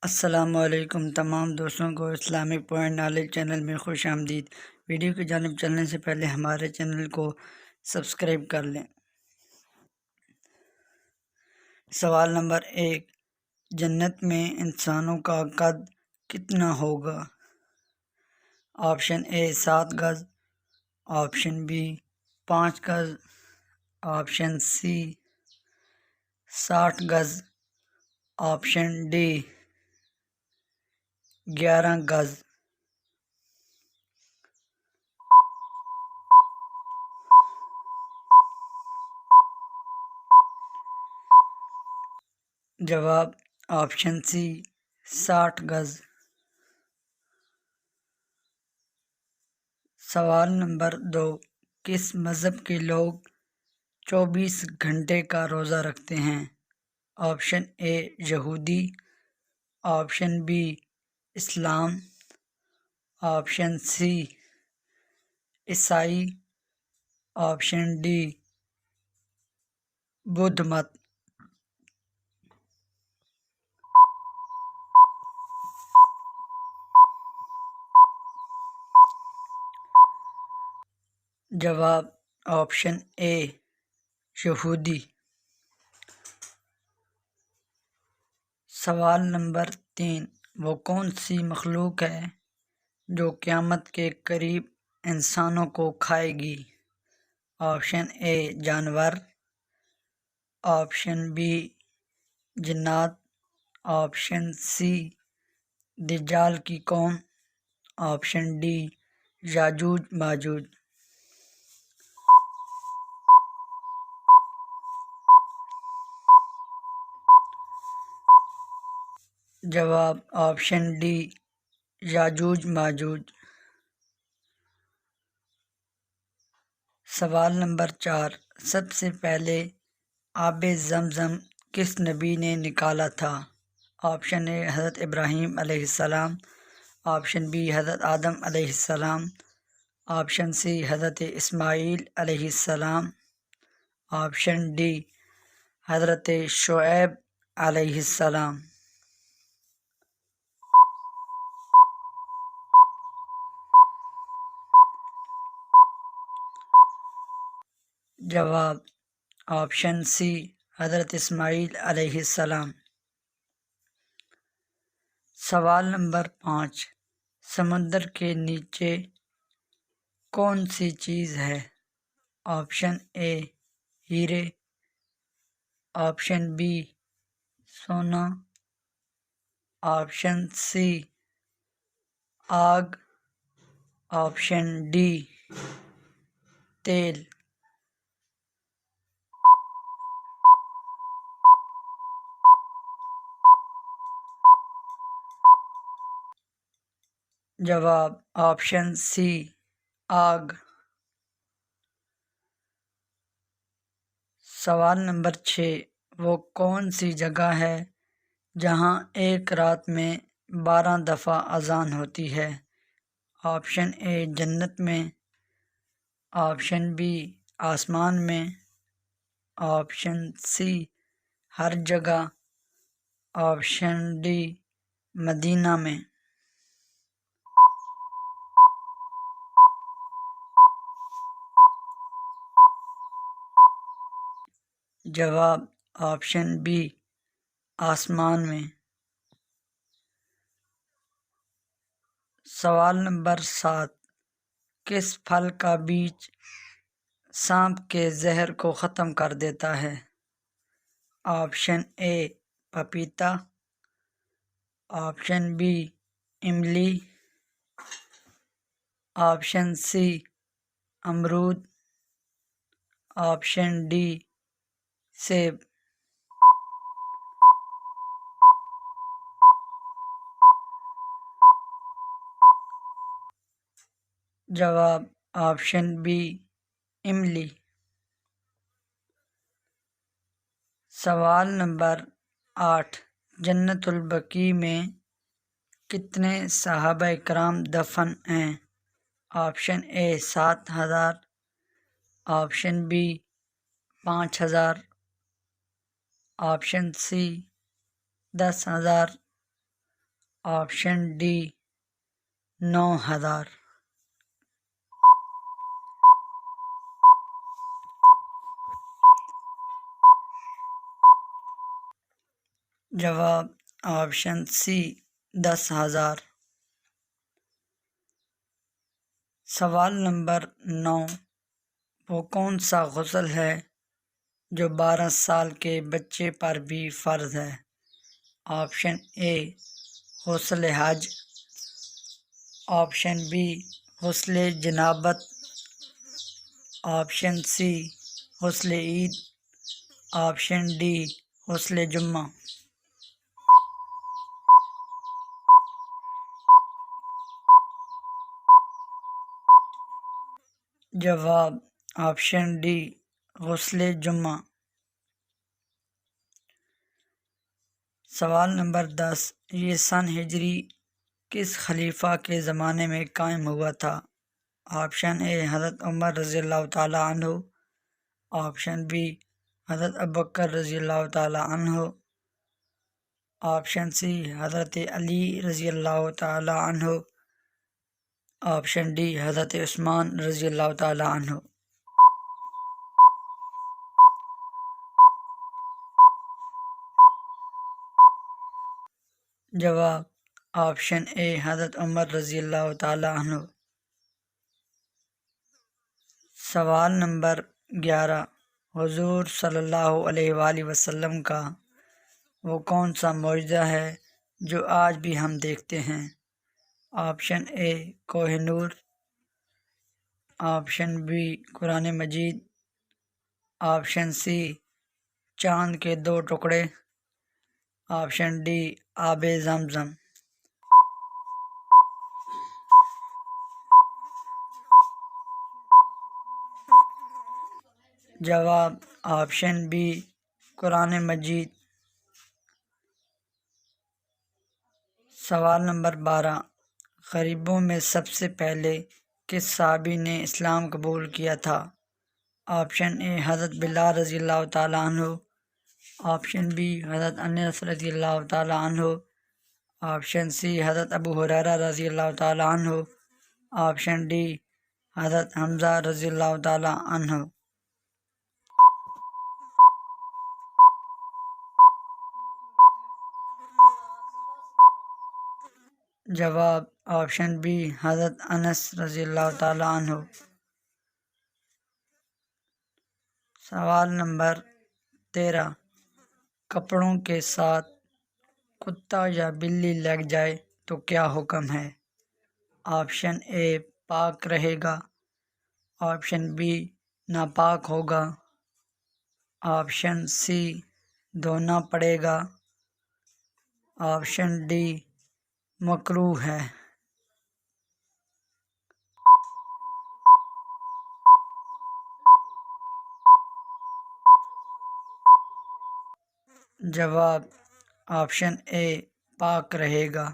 السلام علیکم تمام دوستوں کو اسلامک پوائنٹ نالج چینل میں خوش آمدید۔ ویڈیو کی جانب چلنے سے پہلے ہمارے چینل کو سبسکرائب کر لیں۔ سوال نمبر 1، جنت میں انسانوں کا قد کتنا ہوگا؟ آپشن اے 7 گز، آپشن بی 5 گز، آپشن سی 60 گز، آپشن ڈی 11 گز۔ جواب آپشن سی 60 گز۔ سوال نمبر 2، کس مذہب کے لوگ 24 گھنٹے کا روزہ رکھتے ہیں؟ آپشن اے یہودی، آپشن بی اسلام، آپشن سی عیسائی، آپشن ڈی بدھ مت۔ جواب آپشن اے یہودی۔ سوال نمبر 3، وہ کون سی مخلوق ہے جو قیامت کے قریب انسانوں کو کھائے گی؟ آپشن اے جانور، آپشن بی جنات، آپشن سی دجال کی قوم، آپشن ڈی یاجوج ماجوج۔ جواب آپشن ڈی یاجوج ماجوج۔ سوال نمبر 4، سب سے پہلے آب زمزم کس نبی نے نکالا تھا؟ آپشن اے حضرت ابراہیم علیہ السلام، آپشن بی حضرت آدم علیہ السلام، آپشن سی حضرت اسماعیل علیہ السلام، آپشن ڈی حضرت شعیب علیہ السلام۔ جواب آپشن سی حضرت اسماعیل علیہ السلام۔ سوال نمبر 5، سمندر کے نیچے کون سی چیز ہے؟ آپشن اے ہیرے، آپشن بی سونا، آپشن سی آگ، آپشن ڈی تیل۔ جواب آپشن سی آگ۔ سوال نمبر 6، وہ کون سی جگہ ہے جہاں ایک رات میں 12 دفعہ اذان ہوتی ہے؟ آپشن اے جنت میں، آپشن بی آسمان میں، آپشن سی ہر جگہ، آپشن ڈی مدینہ میں۔ جواب آپشن بی آسمان میں۔ سوال نمبر 7، کس پھل کا بیج سانپ کے زہر کو ختم کر دیتا ہے؟ آپشن اے پپیتا، آپشن بی املی، آپشن سی امرود، آپشن ڈی سیب۔ جواب آپشن بی املی۔ سوال نمبر 8، جنت البقیع میں کتنے صحابہ کرام دفن ہیں؟ Option A 7000، option B 5000، option C 10,000، option D 9,000۔ جواب آپشن سی 10,000۔ سوال نمبر 9، وہ کون سا غسل ہے جو 12 سال کے بچے پر بھی فرض ہے؟ آپشن اے غسل حج، آپشن بی غسل جنابت، آپشن سی غسل عید، آپشن ڈی غسل جمعہ۔ جواب آپشن ڈی غسل جمعہ۔ سوال نمبر 10، یہ سن ہجری کس خلیفہ کے زمانے میں قائم ہوا تھا؟ آپشن اے حضرت عمر رضی اللہ تعالیٰ عنہ، آپشن بی حضرت ابوبکر رضی اللہ تعالیٰ عنہ، آپشن سی حضرت علی رضی اللہ تعالیٰ عنہ، آپشن ڈی حضرت عثمان رضی اللہ تعالیٰ عنہ۔ جواب آپشن اے حضرت عمر رضی اللہ تعالیٰ عنہ۔ سوال نمبر 11، حضور صلی اللہ علیہ وآلہ وسلم کا وہ کون سا معجزہ ہے جو آج بھی ہم دیکھتے ہیں؟ آپشن اے کوہ نور، آپشن بی قرآن مجید، آپشن سی چاند کے 2 ٹکڑے، آپشن ڈی آب زمزم۔ جواب آپشن بی قرآن مجید۔ سوال نمبر 12، غریبوں میں سب سے پہلے کس صحابی نے اسلام قبول کیا تھا؟ آپشن اے حضرت بلال رضی اللہ تعالیٰ عنہ، آپشن بی حضرت انس رضی اللہ تعالیٰ عنہ، آپشن سی حضرت ابو ہریرہ رضی اللہ تعالیٰ عنہ، آپشن ڈی حضرت حمزہ رضی اللہ تعالیٰ عنہ۔ جواب آپشن بی حضرت انس رضی اللہ تعالیٰ عنہ۔ سوال نمبر 13، کپڑوں کے ساتھ کتا یا بلی لگ جائے تو کیا حکم ہے؟ آپشن اے پاک رہے گا، آپشن بی ناپاک ہوگا، آپشن سی دھونا پڑے گا، آپشن ڈی مکروہ ہے۔ جواب آپشن اے پاک رہے گا۔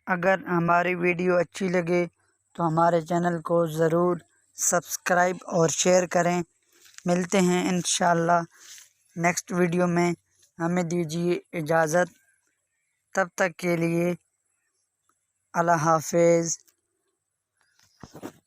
اگر ہماری ویڈیو اچھی لگے تو ہمارے چینل کو ضرور سبسکرائب اور شیئر کریں۔ ملتے ہیں انشاءاللہ نیکسٹ ویڈیو میں۔ ہمیں دیجیے اجازت، تب تک کے لیے اللہ حافظ۔